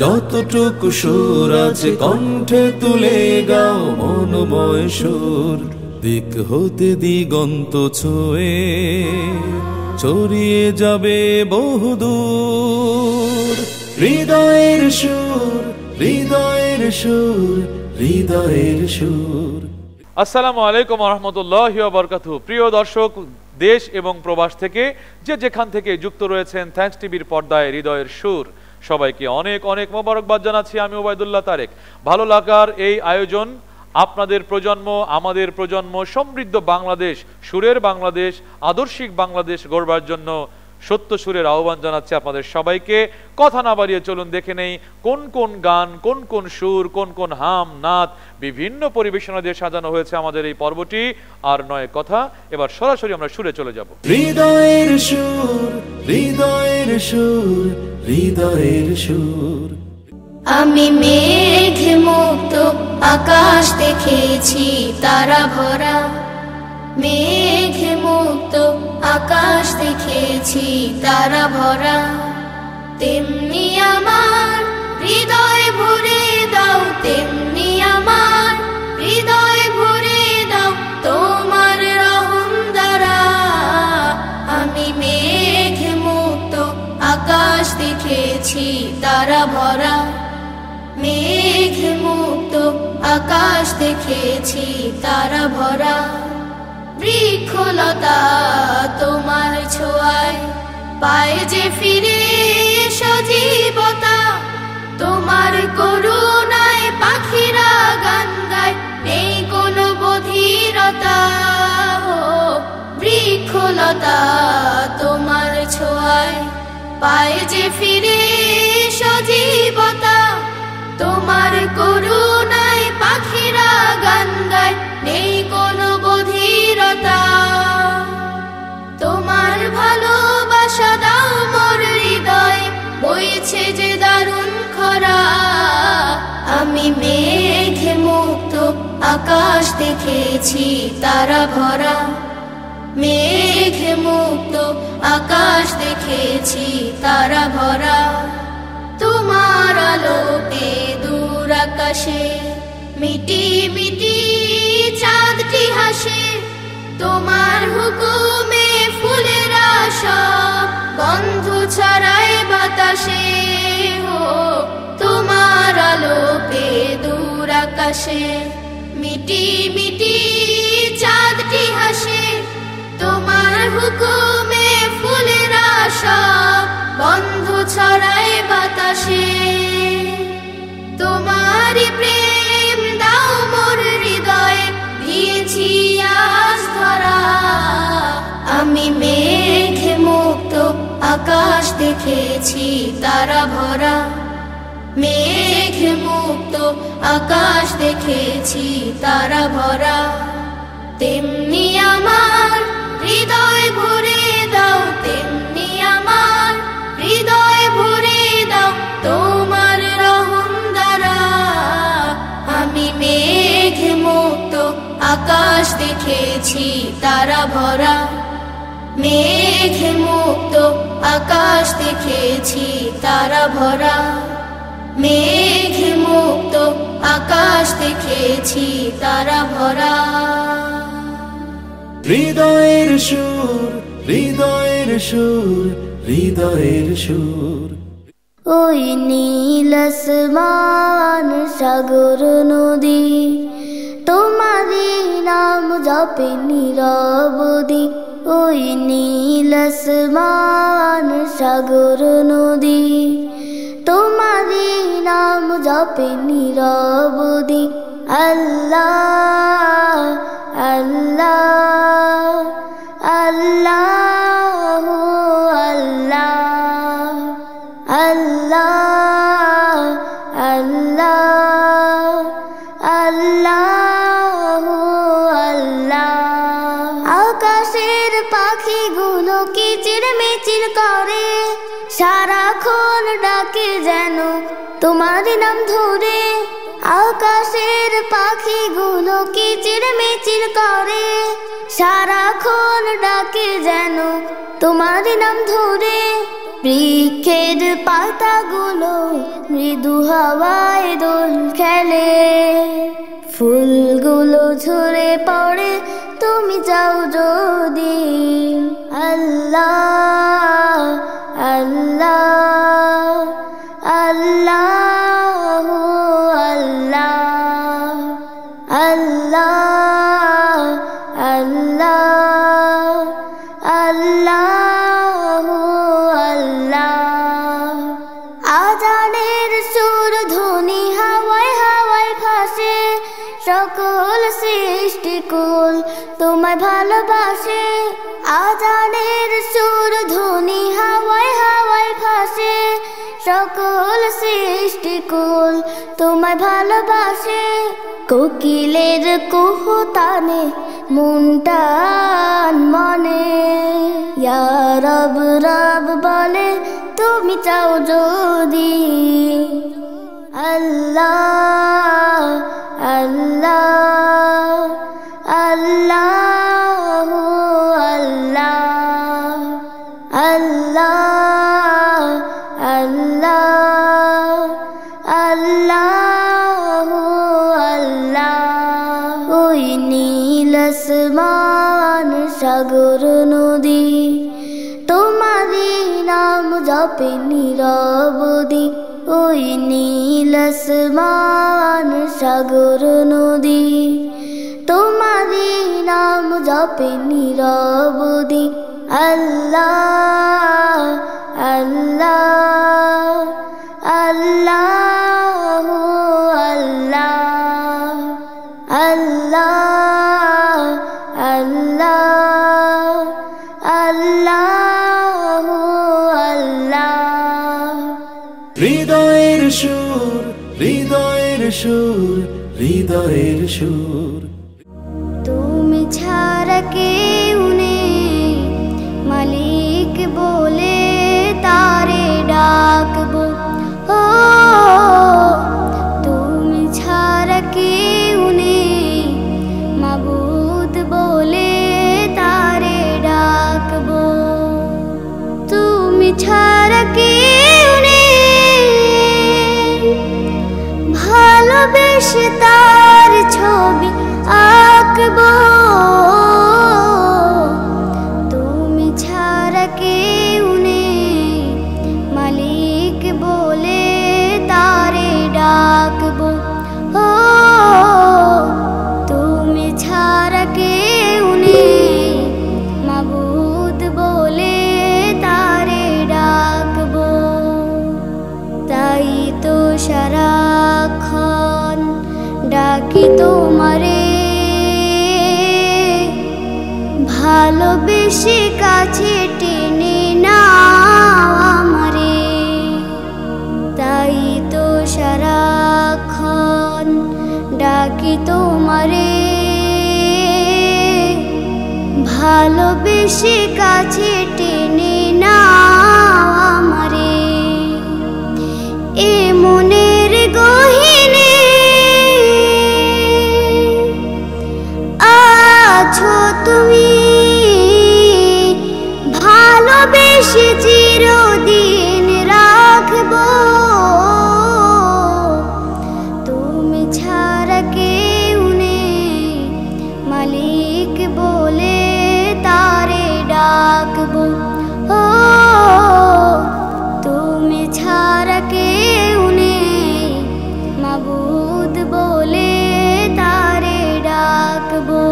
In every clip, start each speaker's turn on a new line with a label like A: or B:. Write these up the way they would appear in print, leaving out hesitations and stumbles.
A: যতটুকু সুর আছে কণ্ঠে তুলে গাও মনোময় সুর। দিক হতে দিগন্ত ছুঁয়ে ছড়িয়ে যাবে বহুদূর। হৃদয়ের সুর, হৃদয়ের সুর, হৃদয়ের সুর।
B: আসসালামু আলাইকুম ওয়া রাহমাতুল্লাহি ওয়া বারাকাতুহু। প্রিয় দর্শক, দেশ এবং প্রবাস থেকে যে যেখান থেকে যুক্ত রয়েছেন থ্যাঙ্কস টিভির পর্দায় হৃদয়ের সুর, সবাইকে অনেক অনেক মোবারকবাদ জানাচ্ছি। আমি ওবায়দুল্লাহ তারেক। ভালো লাগার এই আয়োজন আপনাদের প্রজন্ম, আমাদের প্রজন্ম, সমৃদ্ধ বাংলাদেশ, সুরের বাংলাদেশ, আদর্শিক বাংলাদেশ গড়বার জন্য সত্য সুরের আহ্বান জানাচ্ছে আপনাদের সবাইকে। কথা না বাড়িয়ে চলুন দেখে নেই কোন কোন গান, কোন কোন সুর, কোন কোন হাম নাত বিভিন্ন পরিবেশনা দিয়ে সাজানো হয়েছে আমাদের এই পর্বটি। আর নয় কথা, এবার সরাসরি আমরা সুরে চলে যাব।
A: হৃদয়ের সুর, হৃদয়ের সুর, হৃদয়ের সুর।
C: আমি মেঘ মুক্ত আকাশ দেখেছি তারা ভরা, মেঘ মুক্ত আকাশ দেখেছি তারা ভরা। তেমনি আমার হৃদয় ভরে দাও, তেমনি আমার হৃদয় ভরে দাও তোমার রহম দ্বারা। আমি মেঘ মুক্ত আকাশ দেখেছি তারা ভরা, মেঘ মুক্ত আকাশ দেখেছি তারা ভরা। বৃক্ষলতা তোমার ছোঁয়ায় পায় যে ফিরে সজীবতা, তোমার করুণায় পাখিরা গান গায়, নেই কোনো বধিরতা। বৃক্ষলতা তোমার ছোঁয়ায় পায় যে ফিরে সজীবতা, তোমার করুণায় পাখিরা গান গায়, নেই কোনো বধিরতা। তোমার ভালোবাসা দাও মোর হৃদয়, বইছে যে দারুণ খরা। আমি মেঘ মুক্ত আকাশ দেখেছি তারা ভরা, মেঘ মুক্ত আকাশ দেখেছি তারা ভরা। তোমার আলোকে দূর আকাশে মিটি মিটি চাঁদটি হাসে, তোমার হুকুমে ফুলেরা সব গন্ধ ছড়ায় বাতাসে। তোমার আলোকে দূর আকাশে মিটি মিটি চাঁদটি হাসে, তোমার হুকুমে ফুলেরা সব গন্ধ ছড়ায় বাতাসে। তোমারই প্রেম দাও মোর হৃদয়ে দিয়েছি আজ ধরা। আমি মেঘ মুক্ত আকাশ দেখেছি তারা ভরা, মেঘ মুক্ত আকাশ দেখেছি তারা ভরা। তেমনি আমার হৃদয় ভরে দাও, তেমনি আমার হৃদয় ভরে দাও তোমার রহম দ্বারা। আমি মেঘ মুক্ত আকাশ দেখেছি তারা ভরা, মেঘ মুক্ত আকাশ দেখেছি তারা ভরা। মেঘ মুক্ত আকাশ দেখেছি তারা ভরা।
A: হৃদয়ের সুর, হৃদয়ের সুর, হৃদয়ের সুর।
D: ওই নীল আসমান সাগর নদী, তোমারই নাম জপে নীরবধি। ওই নীল আসমান সাগর নদী, তোমারই নাম জপে নীরবধি। আল্লাহ আল্লাহ আল্লাহ আল্লাহ আল্লাহ আল্লাহ আল্লাহ আল্লাহ। আকাশের পাখিগুলো কিচিরমিচির করে, সারাক্ষণ ডাকে যেন তোমার নাম ধরে। আকাশের পাখিগুলো কিচিরমিচির করে, সারাক্ষণ ডাকে যেন তোমার নাম ধরে। বৃক্ষের পাতাগুলো মৃদু হাওয়ায় দোল খেলে, ফুলগুলো ঝরে পড়ে তুমি যাও যদি। আল্লাহ আল্লাহ আল্লাহ আল্লাহ আল্লাহ আল্লাহ আল্লাহ আল্লাহ। আজানের সুর ধ্বনি হাওয়ায় হাওয়ায় ভাসে, সকল সৃষ্টিকুল তোমায় ভালোবাসে। আজানের সুর ধ্বনি হাওয়ায় হাওয়ায় ভাসে, সকল সৃষ্টিকুল তোমায় ভালোবাসে। কোকিলের কুহুতানে মুনটান মনে, ইয়া রব রব বলে তুমি চাও যদি। আল্লাহ আল্লাহ আল্লাহ আল্লাহ আল্লাহ আল্লাহ আল্লাহ আল্লাহ। ওই নীল আসমান সাগর নদী তোমারই নাম জপে নীরবধি। ওই নীল আসমান সাগর নদী তোমারই নাম জপে নীরবধি। আল্লাহ আল্লাহ আল্লাহ আল্লাহ আল্লাহ আল্লাহ আল্লাহ আল্লাহ।
A: হৃদয়ের সুর হৃদয়ের সুর হৃদয়ের সুর।
D: তুমি ছাড়া কেউ নেই মালিক বলে তারে ডাকবো। ও তুমি ছাড়া কেউ নেই মাবুদ বলে তারে ডাকবো। তুমি ছাড়া কেউ নেই ভালোবেসে তার ছবি আঁকবো। তুমি ছাড়া কেউ নেই মালিক বলে তারে ডাকবো। ও তুমি ছাড়া কেউ নেই মাবুদ বলে তারে ডাকবো। তাই তো সারাক্ষণ ডাকি তোমারে, ভালোবেসে কাছে টেনে নাও আমারে। তাই তো সারাক্ষণ ডাকি তোমারে, ভালোবেসে কাছে টেনে নাও আমারে। এ মনের গহিনে আছো তুমি, ভালোবেসে চিরদিন রাখবো। তুমি ছাড়া কেউ নেই মালিক বলে তারে ডাকবো। ও তুমি ছাড়া কেউ নেই মাবুদ বলে তারে ডাকবো।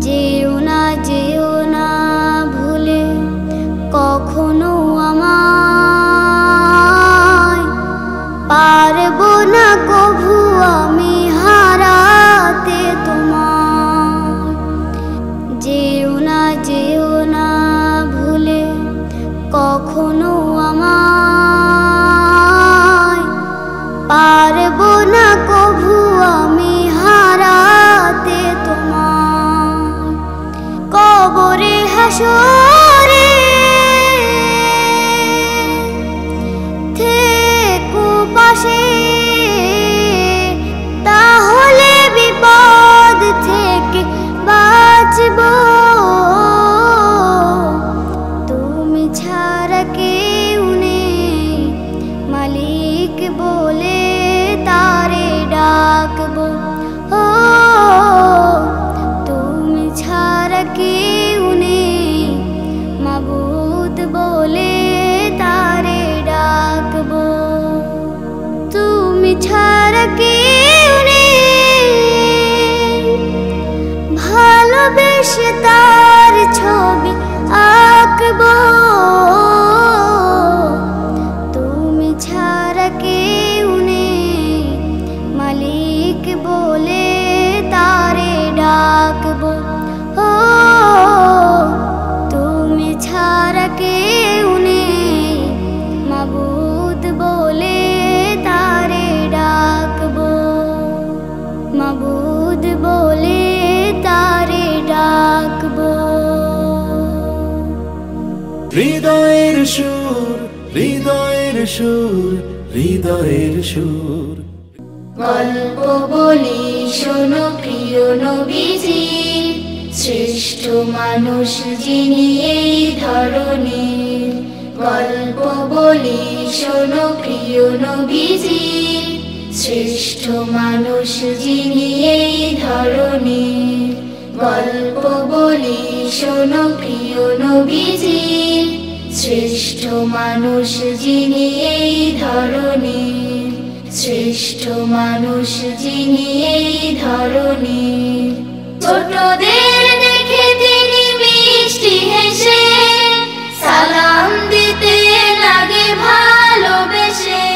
D: যেও না ভুলে কখনো আমায়, পারবো না কভু আমি হারাতে তোমায়। যেও না ভুলে কখনো আমায়, পারবো না কভু আমি হারাতে তোমায়। কবরে হাসরে থেকো পাশে, তাহলে বিপদ থেকে বাঁচবো। তুমি ছাড়া মালিক বলে তারে ডাকবো। ও তুমি ছাড়া কেউ নেই, মাবুদ বলে তারে ডাকবো। তুমি ছাড়া কেউ নেই, ভালোবেসে তার ছবি আঁকবো। তুমি ছাড়া কেউ নেই, মালিক বলে তারে ডাকবো। ও তুমি ছাড়া কেউ নেই, মাবুদ বলে তারে ডাকবো। মাবুদ বলে তারে ডাকবো।
A: হৃদয়ের সুর, হৃদয়ের সুর, হৃদয়ের সুর।
C: গল্প বলি শোনো প্রিয় নবীজি, শ্রেষ্ঠ মানুষ যিনি এই ধরনের। গল্প বলি শোনো প্রিয় নবীজি, শ্রেষ্ঠ মানুষ যিনি এই ধরনের। গল্প বলি শোনো প্রিয় নবীজি, শ্রেষ্ঠ মানুষ যিনি এই ধরনের। শ্রেষ্ঠ মানুষ যিনি এই ধরনের। ছোটদের দেখে তিনি মিষ্টি হেসে সালাম দিতে লাগে ভালোবেসে।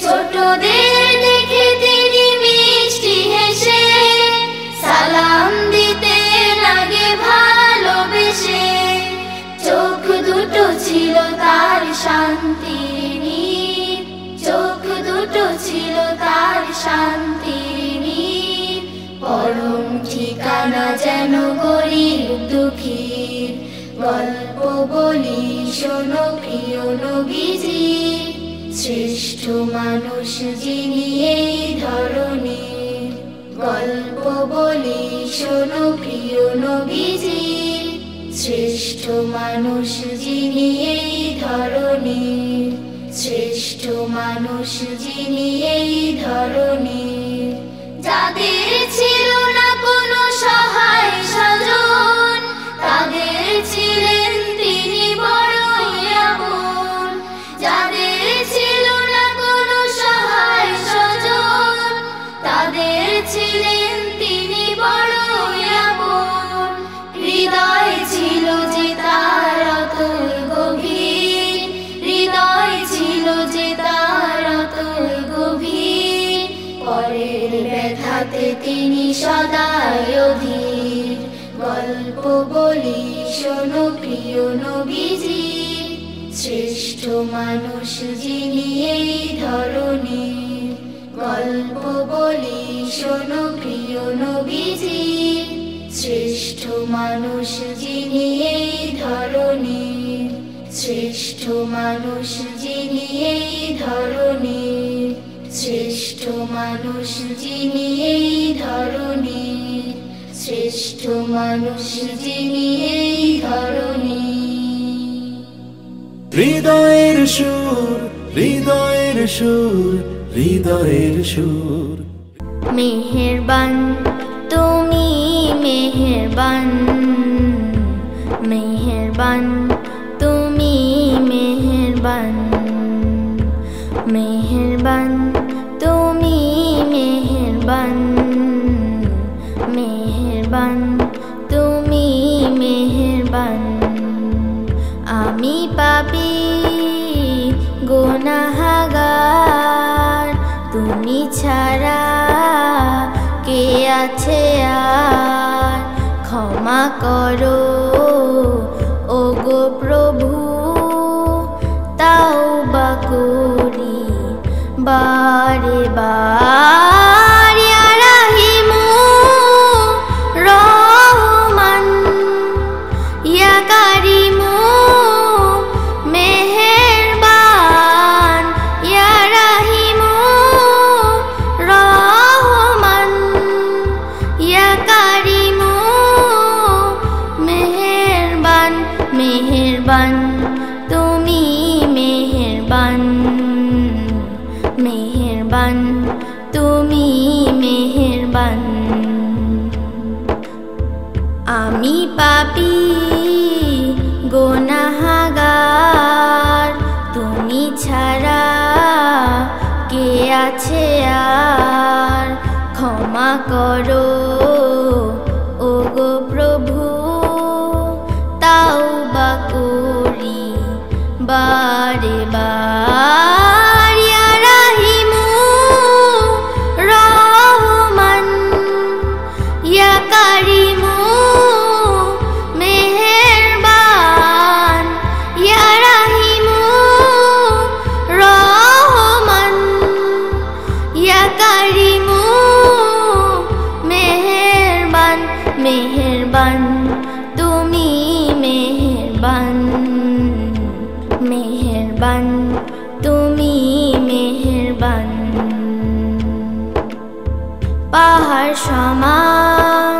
C: ছোটদের দেখে তিনি মিষ্টি হেসে সালাম দিতে লাগে ভালোবেসে। চোখ দুটো ছিল তার শান্তির নীর, চোখ দুটো ছিল তার শান্তির নীর। পরম ঠিকানা যেন গরিব দুঃখীর। গল্প বলি শোনো প্রিয় নবীজি, শ্রেষ্ঠ মানুষ যিনি এই ধরনের। গল্প বলি শোনো প্রিয় নবীজি, শ্রেষ্ঠ মানুষ যিনি এই ধরনের। শ্রেষ্ঠ মানুষ যিনি এই ধরনের। যাদের ছিল না কোনো সহায় স্বজন, তাদের ছিলেন তিনি বড়ই আপন। যাদের ছিল না কোনো সহায় স্বজন, তাদের ছিলেন তিনি বড়ই আপন। হৃদয় ছিল যে তার অতল গভীর, হৃদয় ছিল যে তার অতল গভীর। পরের ব্যথাতে তিনি সদাই অধীর। গল্প বলি শোনো প্রিয় নবীজি, শ্রেষ্ঠ মানুষ যিনি এই ধরনের। গল্প বলি শোনো প্রিয় নবীজি, শ্রেষ্ঠ মানুষ যিনি এই ধরনের। শ্রেষ্ঠ মানুষ যিনি এই ধরনের। শ্রেষ্ঠ মানুষ যিনি এই ধরনের। শ্রেষ্ঠ মানুষ যিনি এই ধরনের।
A: হৃদয়ের সুর, হৃদয়ের সুর, হৃদয়ের সুর।
D: মেহেরবান তুমি মেহেরবান, মেহেরবান তুমি মেহেরবান, মেহেরবান তুমি মেহেরবান, মেহেরবান তুমি মেহেরবান। আমি পাপী গুনাহগার, তুমি ছাড়া কে আছে আর। ক্ষমা করো ওগো প্রভু, তাওবা করি বারে বার। ইয়া রাহিমু রহমান, ইয়া কারিমু মেহেরবান। ইয়া রাহিমু রহমান, ইয়া কারিমু মেহেরবান। মেহেরবান তুমি মেহেরবান, মেহেরবান তুমি মেহেরবান। আমি পাপী গুনাহগার, তুমি ছাড়া কে আছে আর? ক্ষমা করো ওগো প্রভু, তাওবা করি বারে বার। ইয়া রাহিমু রহমান, ইয়া কারিমু মেহেরবান। ইয়া রাহিমু রহমান, ইয়া কারিমু মেহেরবান। মেহেরবান তুমি মেহেরবান, মেহেরবান তুমি মেহেরবান। পাহাড় সমান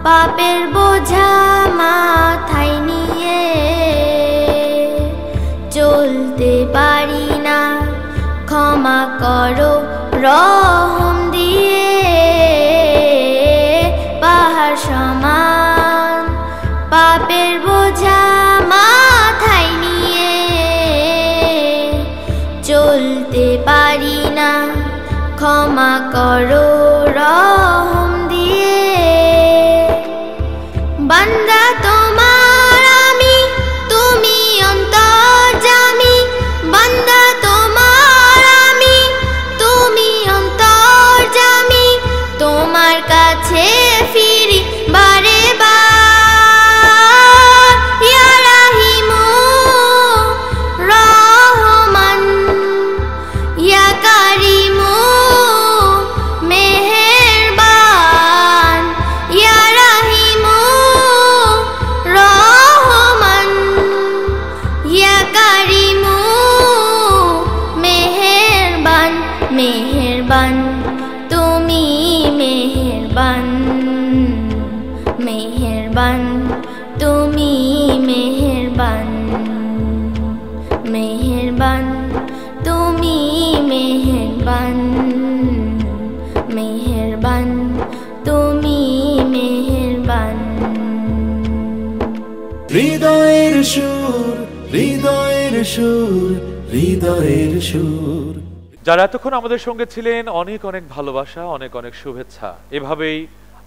D: পাপের বোঝা মাথায় নিয়ে চলতে পারি না, ক্ষমা করো রহম দিয়ে। পাহাড় সমান পাপের বোঝা মাথায় নিয়ে চলতে পারি না, ক্ষমা করো রহম দিয়ে। বান্দা তোমার আমি, তুমি অন্তর্যামী। বান্দা তোমার আমি, তুমি অন্তর্যামী। তোমার কাছে ফিরি বারে বার। ইয়া রাহিমু রহমান, ইয়া কারিমু মেহেরবান। ইয়া রাহিমু রহমান, ইয়া কারিমু মেহেরবান। মেহেরবান তুমি মেহেরবান, মেহেরবান তুমি মেহেরবান। মেহেরবান তুমি মেহেরবান, মেহেরবান তুমি মেহেরবান।
A: হৃদয়ের সুর, হৃদয়ের সুর, হৃদয়ের সুর।
B: যারা এতক্ষণ আমাদের সঙ্গে ছিলেন, অনেক অনেক ভালোবাসা, অনেক অনেক শুভেচ্ছা। এভাবেই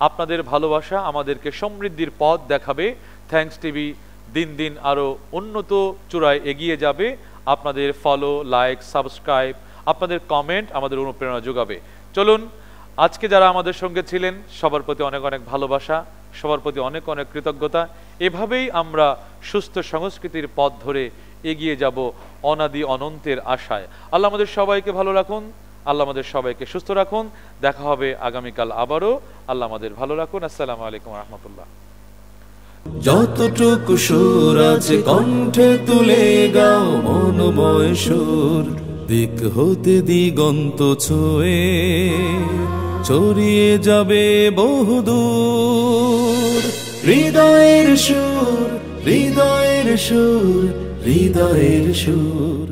B: আপনাদের ভালোবাসা আমাদেরকে সমৃদ্ধির পথ দেখাবে। থ্যাঙ্কস টিভি দিন দিন আরও উন্নত চূড়ায় এগিয়ে যাবে। আপনাদের ফলো, লাইক, সাবস্ক্রাইব, আপনাদের কমেন্ট আমাদের অনুপ্রেরণা যোগাবে। চলুন, আজকে যারা আমাদের সঙ্গে ছিলেন সবার প্রতি অনেক অনেক ভালোবাসা, সবার প্রতি অনেক অনেক কৃতজ্ঞতা। এভাবেই আমরা সুস্থ সংস্কৃতির পথ ধরে এগিয়ে যাব অনাদি অনন্তের আশায়। আল্লাহ আমাদের সবাইকে ভালো রাখুন, আল্লাহ আমাদের সবাইকে সুস্থ রাখুন। দেখা হবে আগামীকাল আবারও। আল্লাহ আমাদের ভালো রাখুন। আসসালামু আলাইকুম রহমতুল্লাহ।
A: যতটুকু সুর আছে কণ্ঠে তুলে গাও মনোময় সুর, দিক হতে দিগন্ত ছুঁয়ে ছড়িয়ে যাবে বহুদূর। হৃদয়ের সুর, হৃদয়ের সুর, হৃদয়ের সুর।